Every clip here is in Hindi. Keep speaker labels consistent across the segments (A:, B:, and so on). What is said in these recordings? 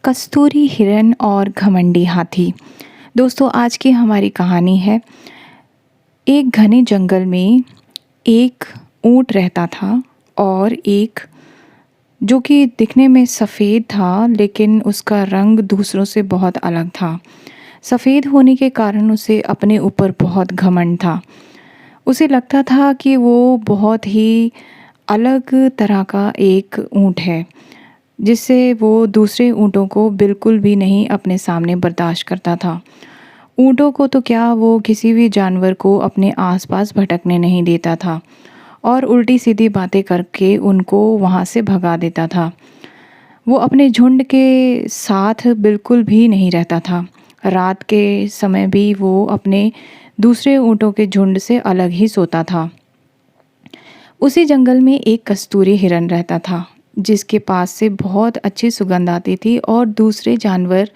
A: कस्तूरी हिरन और घमंडी हाथी। दोस्तों, आज की हमारी कहानी है। एक घने जंगल में एक ऊंट रहता था और एक जो कि दिखने में सफ़ेद था, लेकिन उसका रंग दूसरों से बहुत अलग था। सफ़ेद होने के कारण उसे अपने ऊपर बहुत घमंड था। उसे लगता था कि वो बहुत ही अलग तरह का एक ऊंट है, जिससे वो दूसरे ऊँटों को बिल्कुल भी नहीं अपने सामने बर्दाश्त करता था। ऊँटों को तो क्या, वो किसी भी जानवर को अपने आसपास भटकने नहीं देता था और उल्टी-सीधी बातें करके उनको वहाँ से भगा देता था। वो अपने झुंड के साथ बिल्कुल भी नहीं रहता था। रात के समय भी वो अपने दूसरे ऊँटों के झुंड से अलग ही सोता था। उसी जंगल में एक कस्तूरी हिरन रहता था, जिसके पास से बहुत अच्छी सुगंध आती थी और दूसरे जानवर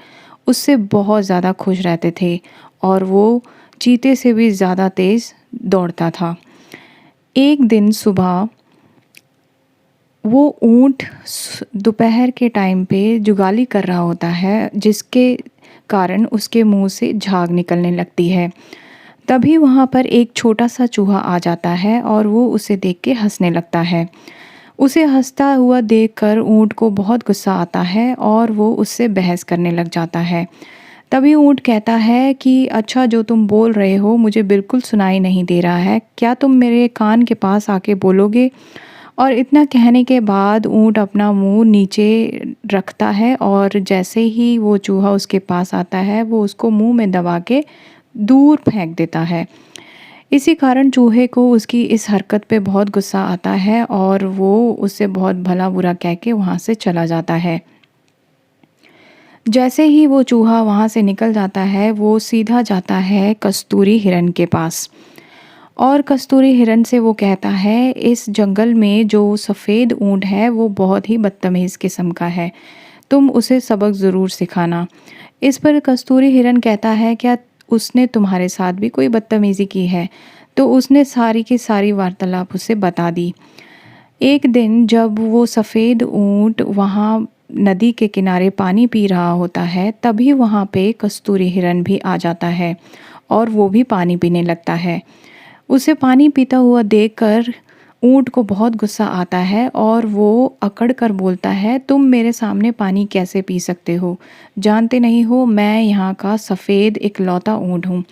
A: उससे बहुत ज़्यादा खुश रहते थे और वो चीते से भी ज़्यादा तेज़ दौड़ता था। एक दिन सुबह वो ऊँट दोपहर के टाइम पे जुगाली कर रहा होता है, जिसके कारण उसके मुंह से झाग निकलने लगती है। तभी वहाँ पर एक छोटा सा चूहा आ जाता है और वो उसे देख के हंसने लगता है। उसे हंसता हुआ देखकर ऊँट को बहुत गुस्सा आता है और वो उससे बहस करने लग जाता है। तभी ऊँट कहता है कि अच्छा, जो तुम बोल रहे हो मुझे बिल्कुल सुनाई नहीं दे रहा है, क्या तुम मेरे कान के पास आके बोलोगे? और इतना कहने के बाद ऊँट अपना मुंह नीचे रखता है और जैसे ही वो चूहा उसके पास आता है, वो उसको मुंह में दबा के दूर फेंक देता है। इसी कारण चूहे को उसकी इस हरकत पे बहुत गुस्सा आता है और वो उससे बहुत भला बुरा कह के वहाँ से चला जाता है। जैसे ही वो चूहा वहाँ से निकल जाता है, वो सीधा जाता है कस्तूरी हिरन के पास और कस्तूरी हिरन से वो कहता है, इस जंगल में जो सफ़ेद ऊँट है वो बहुत ही बदतमीज़ किस्म का है, तुम उसे सबक ज़रूर सिखाना। इस पर कस्तूरी हिरन कहता है, क्या उसने तुम्हारे साथ भी कोई बदतमीज़ी की है? तो उसने सारी की सारी वार्तालाप उसे बता दी। एक दिन जब वो सफ़ेद ऊँट वहाँ नदी के किनारे पानी पी रहा होता है, तभी वहाँ पे कस्तूरी हिरन भी आ जाता है और वो भी पानी पीने लगता है। उसे पानी पीता हुआ देखकर ऊँट को बहुत गुस्सा आता है और वो अकड़ कर बोलता है, तुम मेरे सामने पानी कैसे पी सकते हो? जानते नहीं हो मैं यहाँ का सफ़ेद इकलौता ऊँट हूँ।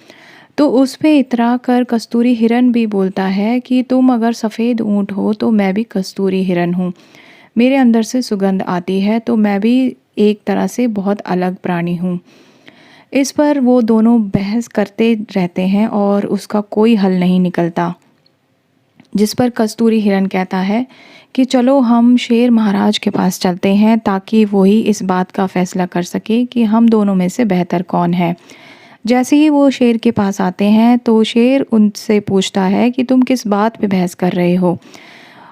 A: तो उस पे इतरा कर कस्तूरी हिरन भी बोलता है कि तुम अगर सफ़ेद ऊँट हो तो मैं भी कस्तूरी हिरन हूँ। मेरे अंदर से सुगंध आती है, तो मैं भी एक तरह से बहुत अलग प्राणी हूँ। इस पर वो दोनों बहस करते रहते हैं और उसका कोई हल नहीं निकलता। जिस पर कस्तूरी हिरन कहता है कि चलो हम शेर महाराज के पास चलते हैं, ताकि वो ही इस बात का फैसला कर सके कि हम दोनों में से बेहतर कौन है। जैसे ही वो शेर के पास आते हैं तो शेर उनसे पूछता है कि तुम किस बात पे बहस कर रहे हो।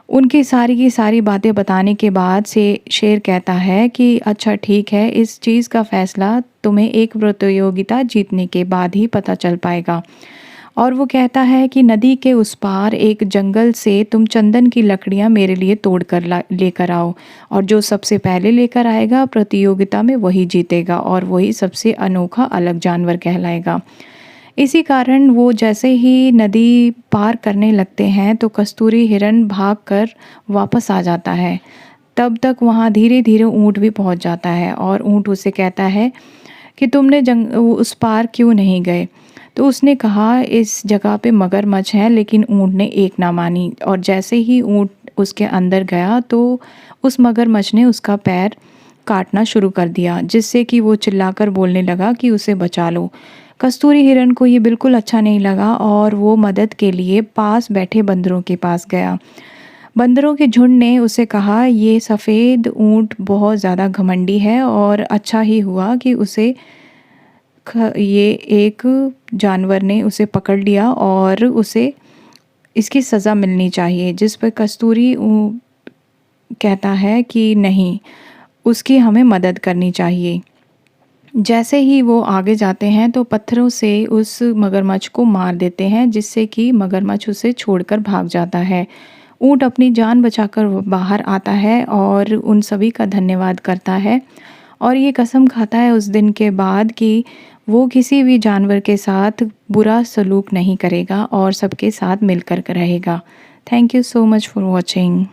A: उनकी सारी की सारी बातें बताने के बाद से शेर कहता है कि अच्छा ठीक है, इस चीज़ का फ़ैसला तुम्हें एक प्रतियोगिता जीतने के बाद ही पता चल पाएगा। और वो कहता है कि नदी के उस पार एक जंगल से तुम चंदन की लकड़ियाँ मेरे लिए तोड़ कर लेकर आओ, और जो सबसे पहले लेकर आएगा प्रतियोगिता में वही जीतेगा और वही सबसे अनोखा अलग जानवर कहलाएगा। इसी कारण वो जैसे ही नदी पार करने लगते हैं तो कस्तूरी हिरन भागकर वापस आ जाता है। तब तक वहाँ धीरे-धीरे ऊँट भी पहुँच जाता है और ऊँट उसे कहता है कि तुमने उस पार क्यों नहीं गए? तो उसने कहा, इस जगह पे मगरमच्छ है, लेकिन ऊँट ने एक ना मानी और जैसे ही ऊँट उसके अंदर गया तो उस मगरमच्छ ने उसका पैर काटना शुरू कर दिया, जिससे कि वो चिल्लाकर बोलने लगा कि उसे बचा लो। कस्तूरी हिरन को ये बिल्कुल अच्छा नहीं लगा और वो मदद के लिए पास बैठे बंदरों के पास गया। बंदरों के झुंड ने उसे कहा, ये सफ़ेद ऊँट बहुत ज़्यादा घमंडी है और अच्छा ही हुआ कि उसे ये एक जानवर ने उसे पकड़ लिया और उसे इसकी सज़ा मिलनी चाहिए। जिस पर कस्तूरी कहता है कि नहीं, उसकी हमें मदद करनी चाहिए। जैसे ही वो आगे जाते हैं तो पत्थरों से उस मगरमच्छ को मार देते हैं, जिससे कि मगरमच्छ उसे छोड़कर भाग जाता है। ऊँट अपनी जान बचाकर बाहर आता है और उन सभी का धन्यवाद करता है और ये कसम खाता है उस दिन के बाद कि वो किसी भी जानवर के साथ बुरा सलूक नहीं करेगा और सबके साथ मिलकर रहेगा। Thank you so much for watching.